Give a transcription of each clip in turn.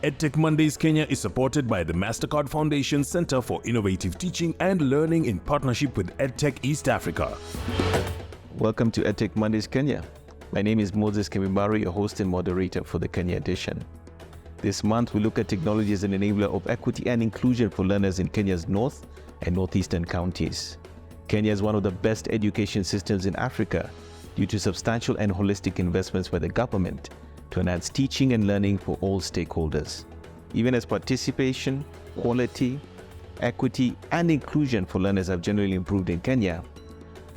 EdTech Mondays Kenya is supported by the MasterCard Foundation Center for Innovative Teaching and Learning in partnership with EdTech East Africa. Welcome to EdTech Mondays Kenya. My name is Kemibaro, your host and moderator for the Kenya edition. This month, we look at technology as an enabler of equity and inclusion for learners in Kenya's North and Northeastern counties. Kenya is one of the best education systems in Africa due to substantial and holistic investments by the government to enhance teaching and learning for all stakeholders. Even as participation, quality, equity, and inclusion for learners have generally improved in Kenya,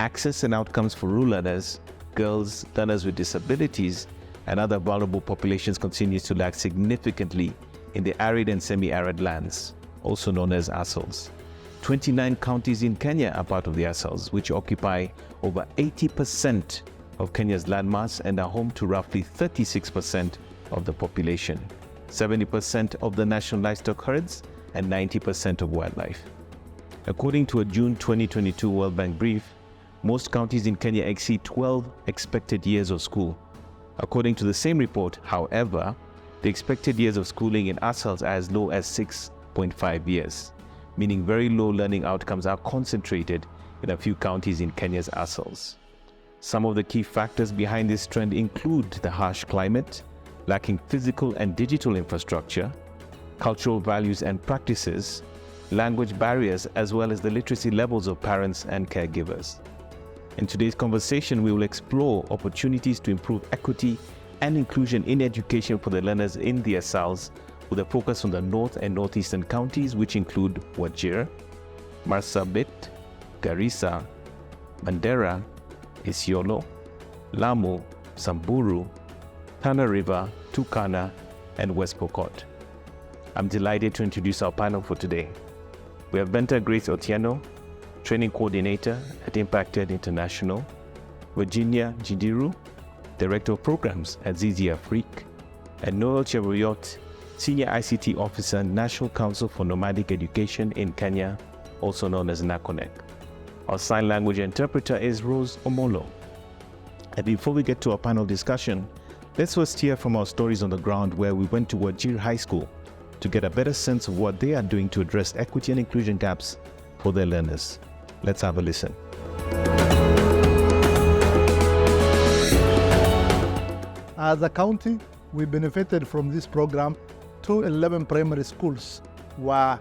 access and outcomes for rural learners, girls, learners with disabilities, and other vulnerable populations continues to lag significantly in the arid and semi-arid lands, also known as ASALs. 29 counties in Kenya are part of the ASALs, which occupy over 80% of Kenya's landmass and are home to roughly 36% of the population, 70% of the national livestock herds, and 90% of wildlife. According to a June 2022 World Bank brief, most counties in Kenya exceed 12 expected years of school. According to the same report, however, the expected years of schooling in ASALs are as low as 6.5 years, meaning very low learning outcomes are concentrated in a few counties in Kenya's ASALs. Some of the key factors behind this trend include the harsh climate, lacking physical and digital infrastructure, cultural values and practices, language barriers, as well as the literacy levels of parents and caregivers. In today's conversation, we will explore opportunities to improve equity and inclusion in education for the learners in the ASALs, with a focus on the North and Northeastern counties, which include Wajir, Marsabit, Garissa, Mandera, Isiolo, Lamu, Samburu, Tana River, Turkana, and West Pokot. I'm delighted to introduce our panel for today. We have Benta Otsyeno, Training Coordinator at Impacted International, Virginia Ngindiru, Director of Programs at Zizi Afrique, and Noel Cheboryot, Senior ICT Officer, National Council for Nomadic Education in Kenya, also known as NACONEK. Our sign language interpreter is Rose Omolo. And before we get to our panel discussion, let's first hear from our stories on the ground, where we went to Wajir High School to get a better sense of what they are doing to address equity and inclusion gaps for their learners. Let's have a listen. As a county, we benefited from this program. 211 primary schools were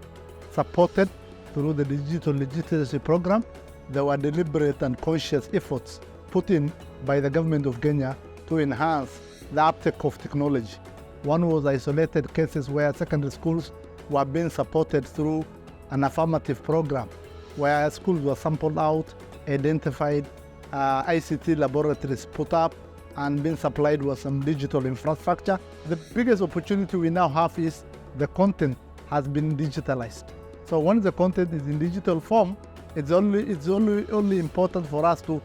supported through the digital literacy program. There were deliberate and conscious efforts put in by the government of Kenya to enhance the uptake of technology. One was isolated cases where secondary schools were being supported through an affirmative program, where schools were sampled out, identified, ICT laboratories put up, and being supplied with some digital infrastructure. The biggest opportunity we now have is the content has been digitalized. So once the content is in digital form, it's only important for us to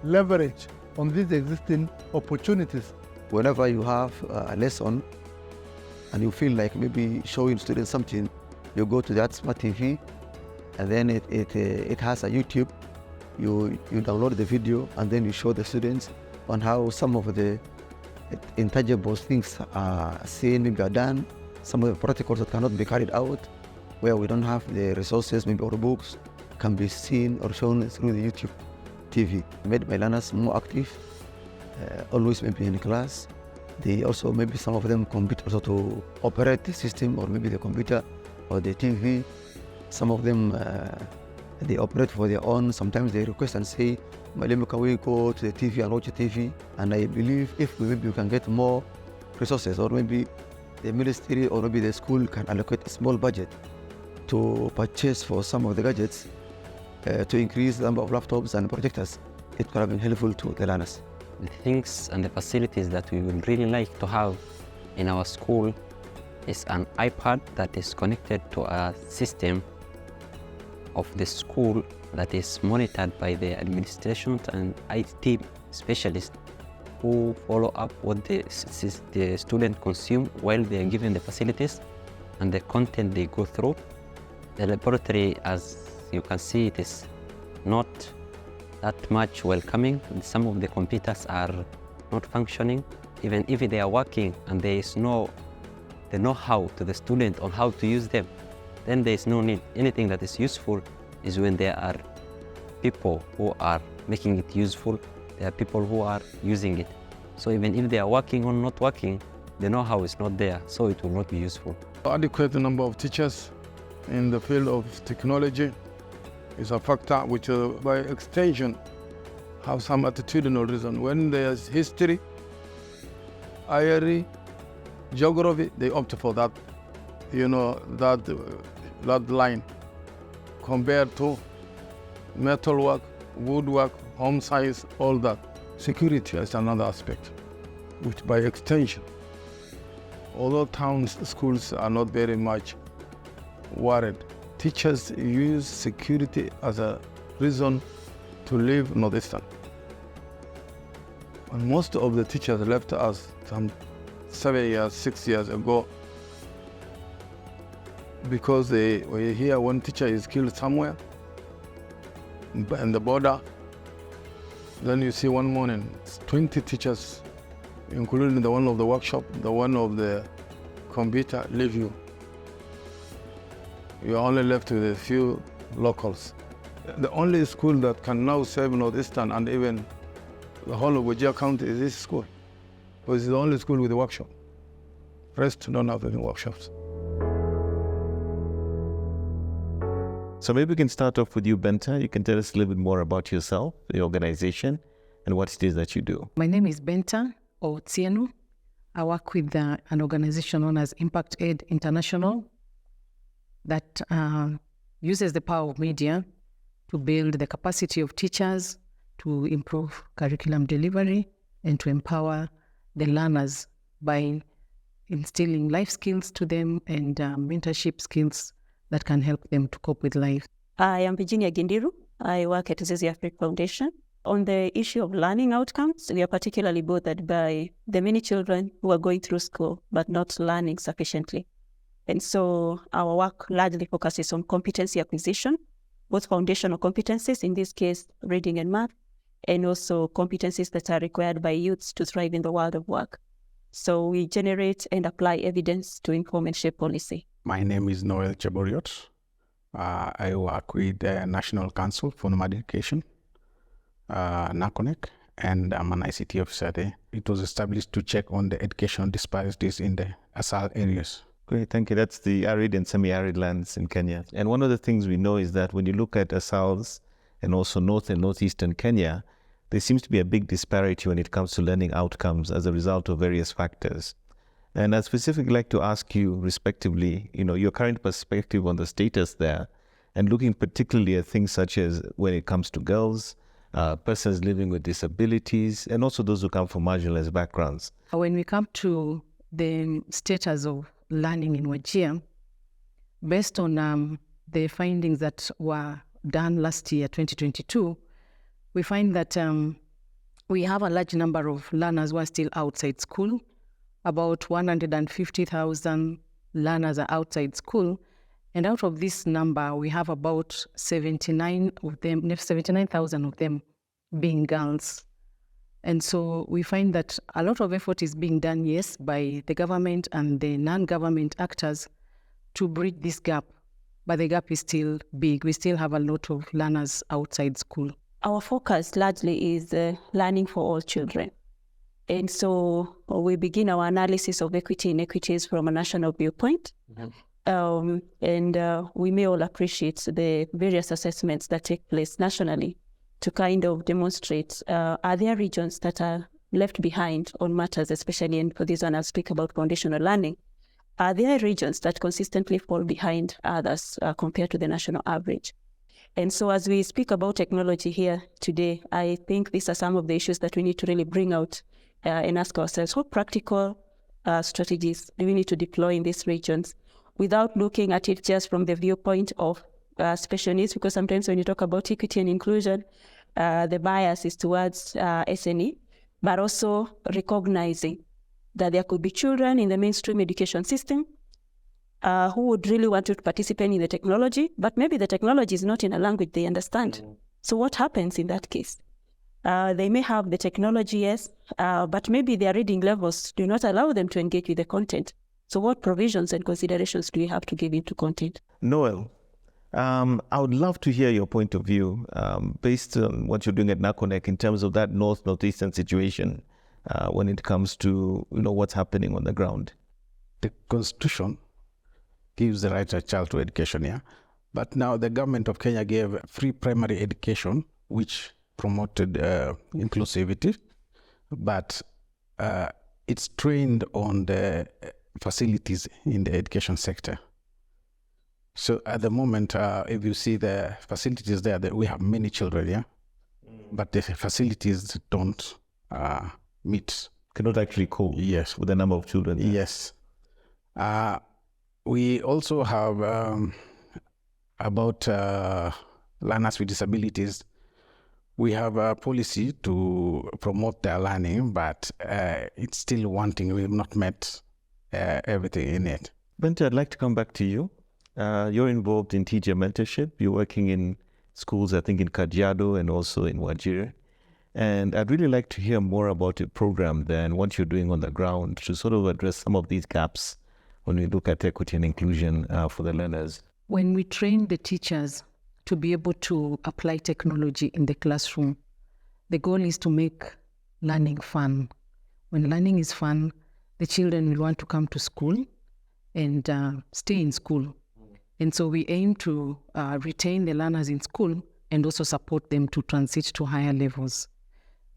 leverage on these existing opportunities. Whenever you have a lesson and you feel like maybe showing students something, you go to that smart TV, and then it has a YouTube. You download the video, and then you show the students on how some of the intangible things are seen, maybe are done, some of the protocols that cannot be carried out, where we don't have the resources, maybe our books can be seen or shown through the YouTube TV. Made my learners more active, always maybe in class. They also, maybe some of them compete also to operate the system, or maybe the computer or the TV. Some of them, they operate for their own. Sometimes they request and say, "Mwalimu, can we go to the TV and watch the TV?" And I believe if maybe we can get more resources, or maybe the ministry or maybe the school can allocate a small budget to purchase for some of the gadgets to increase the number of laptops and projectors, it could have been helpful to the learners. The things and the facilities that we would really like to have in our school is an iPad that is connected to a system of the school that is monitored by the administration and IT specialists who follow up what the student consume while they are given the facilities and the content they go through. The laboratory, as you can see, it is not that much welcoming. Some of the computers are not functioning. Even if they are working and there is no the know-how to the student on how to use them, then there is no need. Anything that is useful is when there are people who are making it useful, there are people who are using it. So even if they are working or not working, the know-how is not there, so it will not be useful. Adequate number of teachers in the field of technology is a factor which, by extension, have some attitudinal reason. When there's history, IRE, geography, they opt for that, that line, compared to metalwork, woodwork, home science, all that. Security is another aspect, which by extension, although town schools are not very much worried, teachers use security as a reason to leave Northeastern. And most of the teachers left us some 7 years, 6 years ago because they were here one teacher is killed somewhere in the border. Then you see one morning, 20 teachers, including the one of the workshop, the one of the computer, leave you. You're only left with a few locals. The only school that can now serve Northeastern and even the whole of Wajir County is this school, because it's the only school with a workshop. Rest don't have any workshops. So maybe we can start off with you, Benta. You can tell us a little bit more about yourself, the organization, and what it is that you do. My name is Benta Otsyeno. I work with an organization known as Impact Aid International that uses the power of media to build the capacity of teachers, to improve curriculum delivery, and to empower the learners by instilling life skills to them and mentorship skills that can help them to cope with life. I am Virginia Ngindiru. I work at Zizi Afrique Foundation. On the issue of learning outcomes, we are particularly bothered by the many children who are going through school but not learning sufficiently. And so our work largely focuses on competency acquisition, both foundational competencies, in this case, reading and math, and also competencies that are required by youths to thrive in the world of work. So we generate and apply evidence to inform and shape policy. My name is Noel Cheboryot. I work with the National Council for Nomadic Education, NACONEK, and I'm an ICT officer there. It was established to check on the educational disparities in the ASAL areas. Great, thank you. That's the arid and semi-arid lands in Kenya. And one of the things we know is that when you look at ASALs and also North and Northeastern Kenya, there seems to be a big disparity when it comes to learning outcomes as a result of various factors. And I'd specifically like to ask you, respectively, your current perspective on the status there, and looking particularly at things such as when it comes to girls, persons living with disabilities, and also those who come from marginalized backgrounds. When we come to the status of learning in Wajir, based on the findings that were done last year, 2022, we find that we have a large number of learners who are still outside school. About 150,000 learners are outside school. And out of this number, we have about 79,000 of them being girls. And so we find that a lot of effort is being done, yes, by the government and the non-government actors to bridge this gap. But the gap is still big. We still have a lot of learners outside school. Our focus largely is learning for all children. And so we begin our analysis of equity inequities from a national viewpoint. Mm-hmm. We may all appreciate the various assessments that take place nationally to kind of demonstrate, are there regions that are left behind on matters, especially, and for this one I'll speak about foundational learning. Are there regions that consistently fall behind others compared to the national average? And so as we speak about technology here today, I think these are some of the issues that we need to really bring out and ask ourselves, what practical strategies do we need to deploy in these regions without looking at it just from the viewpoint of special needs? Because sometimes when you talk about equity and inclusion, the bias is towards SNE, but also recognizing that there could be children in the mainstream education system who would really want to participate in the technology, but maybe the technology is not in a language they understand. Mm-hmm. So what happens in that case? They may have the technology, yes, but maybe their reading levels do not allow them to engage with the content. So what provisions and considerations do we have to give into content? Noel, I would love to hear your point of view based on what you're doing at NACONEK in terms of that North-Northeastern situation when it comes to what's happening on the ground. The Constitution gives the right of a child to education, yeah? But now the government of Kenya gave free primary education, which promoted inclusivity, but it's trained on the facilities in the education sector. So at the moment, if you see the facilities there, we have many children, yeah? But the facilities don't meet. Cannot actually cope Yes. with the number of children. Yes. We also have about learners with disabilities. We have a policy to promote their learning, but it's still wanting. We have not met everything in it. Benta, I'd like to come back to you. You're involved in teacher mentorship. You're working in schools, I think, in Kajiado and also in Wajir. And I'd really like to hear more about your program there and what you're doing on the ground to sort of address some of these gaps when we look at equity and inclusion for the learners. When we train the teachers to be able to apply technology in the classroom, the goal is to make learning fun. When learning is fun, the children will want to come to school and stay in school. And so we aim to retain the learners in school and also support them to transit to higher levels.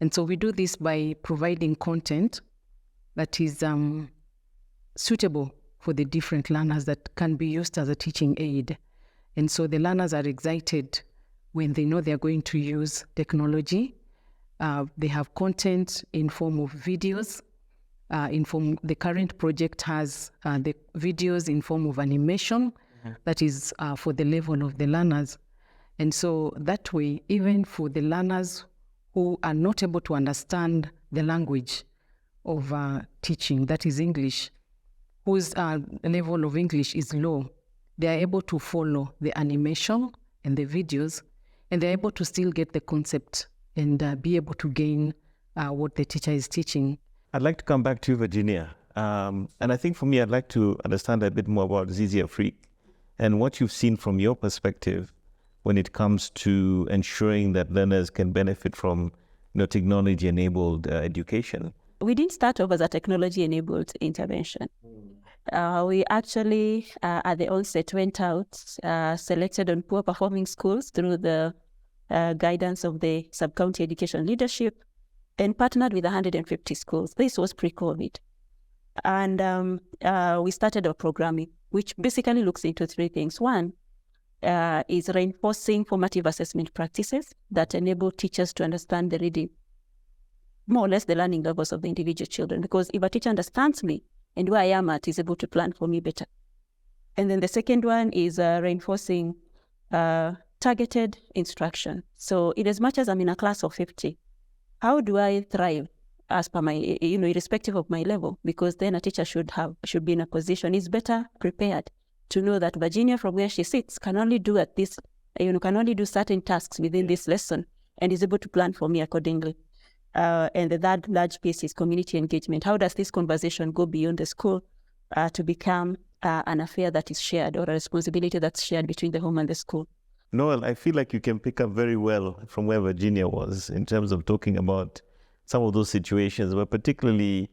And so we do this by providing content that is suitable for the different learners that can be used as a teaching aid. And so the learners are excited when they know they're going to use technology. They have content in form of videos. The current project has the videos in form of animation that is for the level of the learners. And so that way, even for the learners who are not able to understand the language of teaching, that is English, whose level of English is low, they are able to follow the animation and the videos, and they're able to still get the concept and be able to gain what the teacher is teaching. I'd like to come back to you, Virginia. And I think for me, I'd like to understand a bit more about Zizi Afrique and what you've seen from your perspective when it comes to ensuring that learners can benefit from technology-enabled education. We didn't start off as a technology-enabled intervention. We actually, at the onset, went out, selected on poor-performing schools through the guidance of the sub-county education leadership, and partnered with 150 schools. This was pre-COVID. And we started our programming, which basically looks into three things. One is reinforcing formative assessment practices that enable teachers to understand the reading, more or less the learning levels of the individual children. Because if a teacher understands me and where I am at, is able to plan for me better. And then the second one is reinforcing targeted instruction. So in as much as I'm in a class of 50, how do I thrive as per my, irrespective of my level? Because then a teacher should be in a position, is better prepared to know that Virginia, from where she sits, can only do certain tasks within this lesson and is able to plan for me accordingly. And the third large piece is community engagement. How does this conversation go beyond the school to become an affair that is shared, or a responsibility that's shared between the home and the school? Noel, I feel like you can pick up very well from where Virginia was in terms of talking about some of those situations, but particularly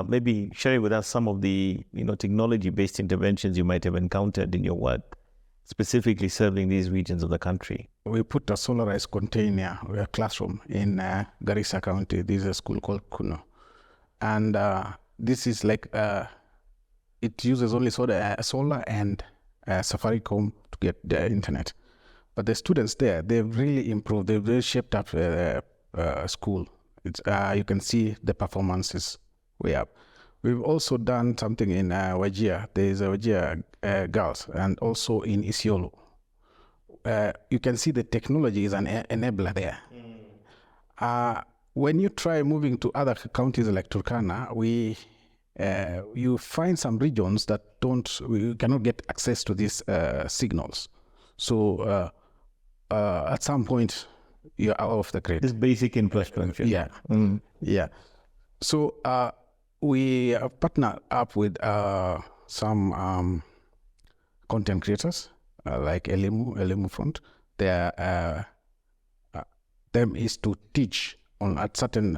maybe sharing with us some of the technology-based interventions you might have encountered in your work, specifically serving these regions of the country. We put a solarized container, a classroom in Garissa County. This is a school called Kuno. And this is like, it uses only solar and Safaricom to get the internet. But the students there, they've really improved. They've really shaped up school. You can see the performances way up. We've also done something in Wajir. There is a Wajir girls, and also in Isiolo. You can see the technology is an enabler there. When you try moving to other counties like Turkana, you find some regions that we cannot get access to these signals. So at some point, you're out of the grid. This basic infrastructure. Yeah. Yeah. So We have partnered up with some content creators like Lamu Front. Their them is to teach on a certain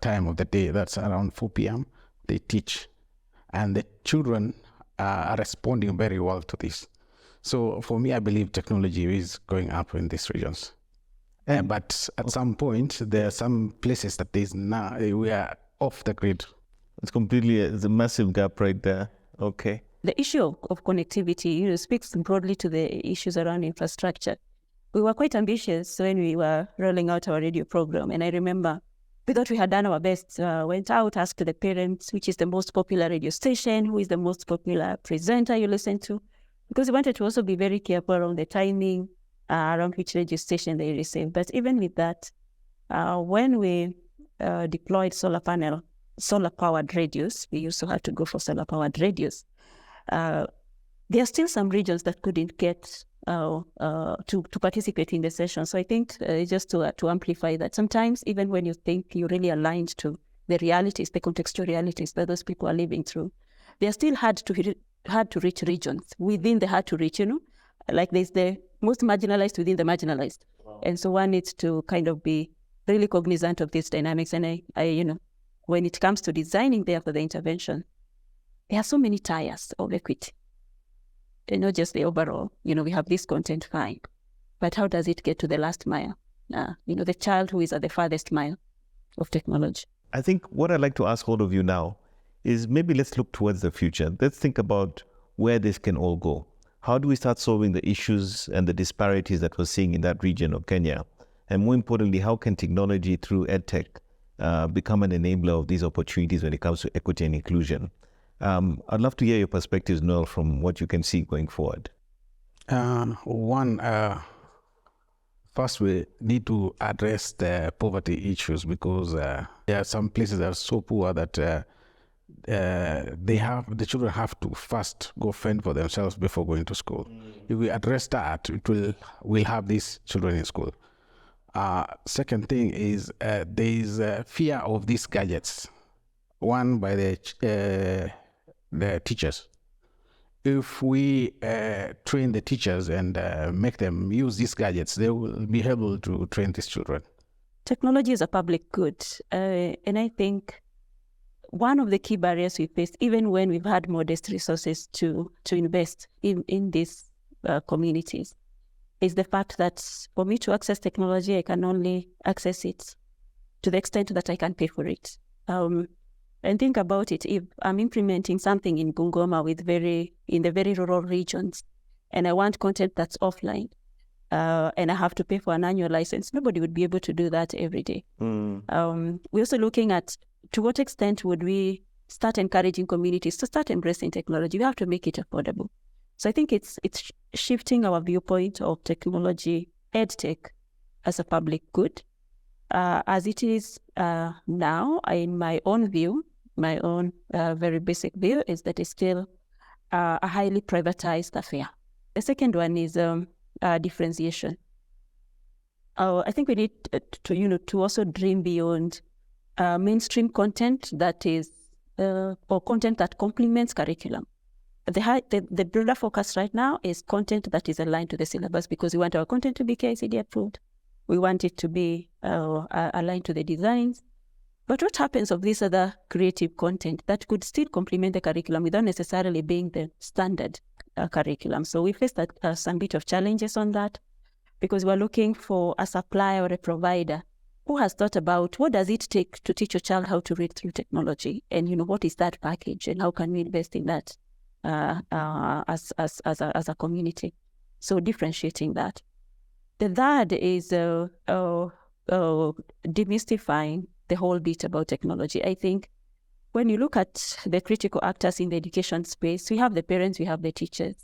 time of the day. That's around 4 p.m. They teach, and the children are responding very well to this. So for me, I believe technology is going up in these regions. But at some point, there are some places that we are off the grid. It's a massive gap right there. Okay. The issue of connectivity, speaks broadly to the issues around infrastructure. We were quite ambitious when we were rolling out our radio program. And I remember we thought we had done our best, went out, asked the parents, which is the most popular radio station, who is the most popular presenter you listen to, because we wanted to also be very careful around the timing, around which radio station they receive. But even with that, when we deployed solar-powered radios, we also had to go for solar-powered radios. There are still some regions that couldn't get to participate in the session. So I think just to amplify that, sometimes even when you think you're really aligned to the realities, the contextual realities that those people are living through, they are still hard to reach regions within the hard to reach, like there's the most marginalized within the marginalized. Wow. And so one needs to kind of be really cognizant of these dynamics. And I when it comes to designing there for the intervention, there are so many tiers of equity. Not just the overall, we have this content, fine. But how does it get to the last mile? The child who is at the farthest mile of technology. I think what I'd like to ask all of you now is maybe let's look towards the future. Let's think about where this can all go. How do we start solving the issues and the disparities that we're seeing in that region of Kenya? And more importantly, how can technology through EdTech become an enabler of these opportunities when it comes to equity and inclusion? I'd love to hear your perspectives, Noel, from what you can see going forward. First we need to address the poverty issues, because there are some places that are so poor that the children have to first go fend for themselves before going to school. If we address that, we'll have these children in school. Second thing is there is fear of these gadgets. One by the teachers. If we train the teachers and make them use these gadgets, they will be able to train these children. Technology is a public good. And I think one of the key barriers we face, even when we've had modest resources to invest in these communities, is the fact that for me to access technology, I can only access it to the extent that I can pay for it. And think about it, if I'm implementing something in Bungoma in the very rural regions, and I want content that's offline, and I have to pay for an annual license, nobody would be able to do that every day. We're also looking at to what extent would we start encouraging communities to start embracing technology. We have to make it affordable. So I think it's shifting our viewpoint of technology, EdTech, as a public good. As it is now, in my own view, my own very basic view is that it's still a highly privatized affair. The second one is differentiation. I think we need to also dream beyond mainstream content that is, or content that complements curriculum. The broader focus right now is content that is aligned to the syllabus, because we want our content to be KICD approved. We want it to be aligned to the designs. But what happens of this other creative content that could still complement the curriculum without necessarily being the standard curriculum? So we faced some bit of challenges on that, because we're looking for a supplier or a provider who has thought about what does it take to teach a child how to read through technology, and what is that package, and how can we invest in that as a community? So differentiating that. The third is demystifying the whole bit about technology. I think when you look at the critical actors in the education space, we have the parents, we have the teachers.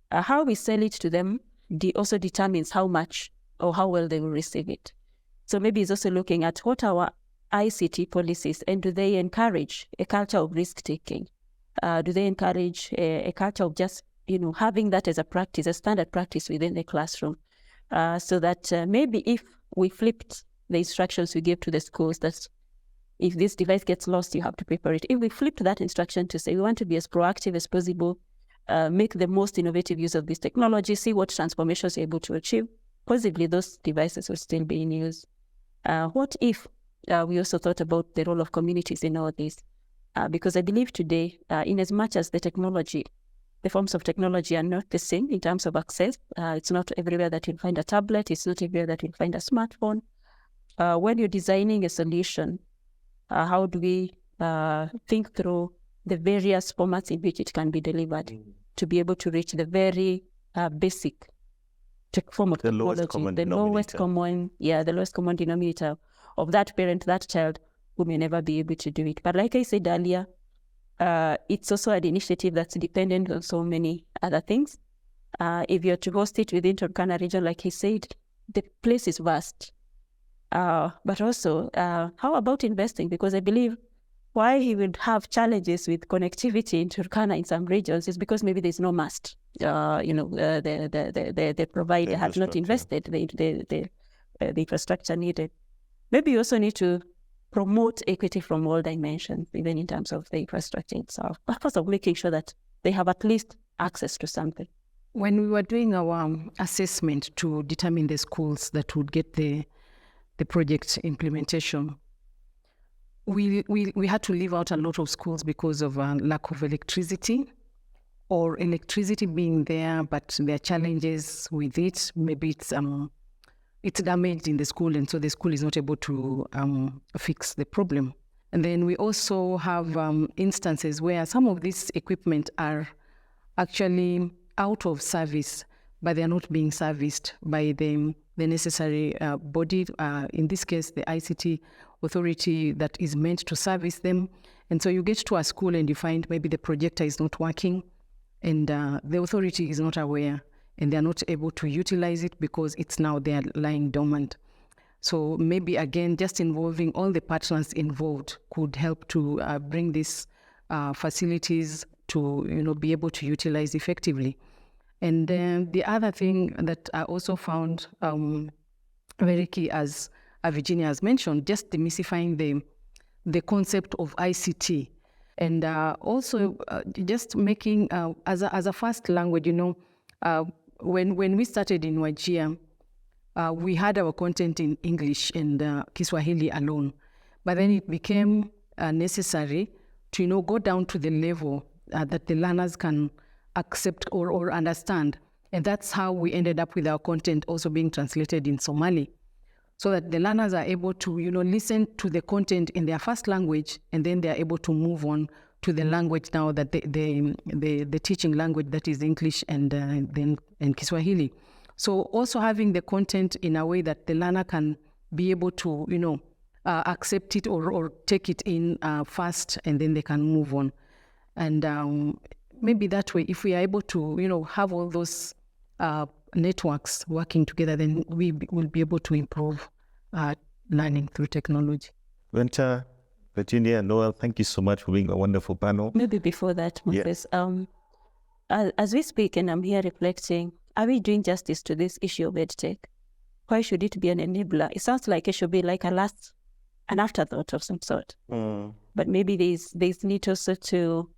How we sell it to them also determines how much or how well they will receive it. So maybe it's also looking at what our ICT policies, and do they encourage a culture of risk-taking? Do they encourage a culture of just, having that as a practice, a standard practice within the classroom? So that maybe if we flipped the instructions we give to the schools, that if this device gets lost, you have to prepare it. If we flip that instruction to say we want to be as proactive as possible, make the most innovative use of this technology, see what transformations you're able to achieve, possibly those devices will still be in use. What if we also thought about the role of communities in all this? Because I believe today, in as much as the forms of technology are not the same in terms of access, it's not everywhere that you'll find a tablet, it's not everywhere that you'll find a smartphone. When you're designing a solution, how do we think through the various formats in which it can be delivered to be able to reach the very basic form of technology, the lowest common denominator of that parent, that child who may never be able to do it. But like I said earlier, it's also an initiative that's dependent on so many other things. If you're to host it within Turkana region, like he said, the place is vast. But also, how about investing? Because I believe why he would have challenges with connectivity in Turkana in some regions is because maybe there's no mast. The provider has not invested the infrastructure needed. Maybe you also need to promote equity from all dimensions, even in terms of the infrastructure itself, purpose of making sure that they have at least access to something. When we were doing our assessment to determine the schools that would get the project implementation, we had to leave out a lot of schools because of lack of electricity, or electricity being there, but there are challenges with it. Maybe it's damaged in the school, and so the school is not able to fix the problem. And then we also have instances where some of this equipment are actually out of service, but they are not being serviced by the necessary body, in this case, the ICT authority that is meant to service them. And so you get to a school and you find maybe the projector is not working, and the authority is not aware, and they're not able to utilize it because it's now they're lying dormant. So maybe again, just involving all the partners involved could help to bring these facilities to be able to utilize effectively. And the other thing that I also found very key, as Virginia has mentioned, just demystifying the concept of ICT, and also just making as a first language. When we started in Wajir, we had our content in English and Kiswahili alone, but then it became necessary to go down to the level that the learners can accept or understand, and that's how we ended up with our content also being translated in Somali, so that the learners are able to listen to the content in their first language, and then they are able to move on to the language now that the teaching language, that is English and Kiswahili. So also having the content in a way that the learner can be able to accept it or take it in fast, and then they can move on. And maybe that way, if we are able to have all those networks working together, then we will be able to improve learning through technology. Benta, Virginia, Noel, thank you so much for being a wonderful panel. Maybe before that, Moses, as we speak and I'm here reflecting, are we doing justice to this issue of EdTech? Why should it be an enabler? It sounds like it should be like an afterthought of some sort. But maybe there's need also to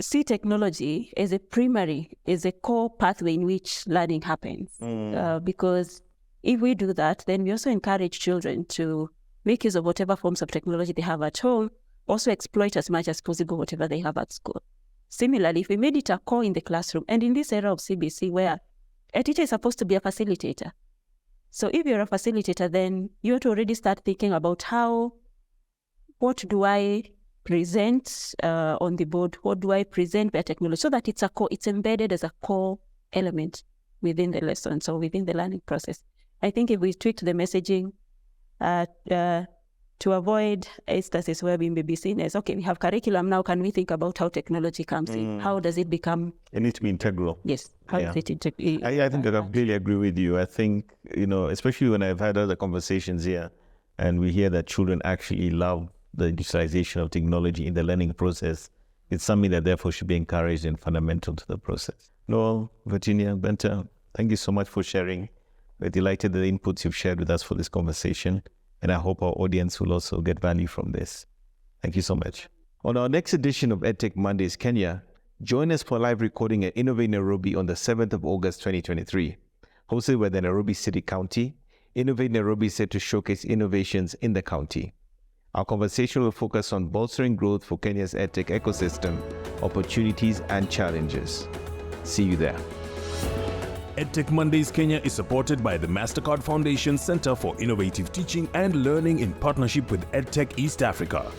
see technology as a core pathway in which learning happens. Because if we do that, then we also encourage children to make use of whatever forms of technology they have at home, also exploit as much as possible whatever they have at school. Similarly, if we made it a core in the classroom, and in this era of CBC where a teacher is supposed to be a facilitator. So if you're a facilitator, then you have to already start thinking about what do I present on the board, what do I present by technology, so that it's embedded as a core element within the lesson, so within the learning process. I think if we tweak the messaging to avoid instances where we may be seen as, okay, we have curriculum, now can we think about how technology comes in? How does it become? It needs to be integral. Yes. How does it integrate? I think I completely agree with you. I think, especially when I've had other conversations here, and we hear that children actually love the utilization of technology in the learning process, it's something that therefore should be encouraged and fundamental to the process. Noel, Virginia, Benta, thank you so much for sharing. We're delighted with the inputs you've shared with us for this conversation. and I hope our audience will also get value from this. Thank you so much. On our next edition of EdTech Mondays Kenya, join us for a live recording at Innovate Nairobi on the 7th of August 2023. Hosted by the Nairobi City County, Innovate Nairobi is set to showcase innovations in the county. Our conversation will focus on bolstering growth for Kenya's EdTech ecosystem, opportunities and challenges. See you there. EdTech Mondays Kenya is supported by the MasterCard Foundation Center for Innovative Teaching and Learning in partnership with EdTech East Africa.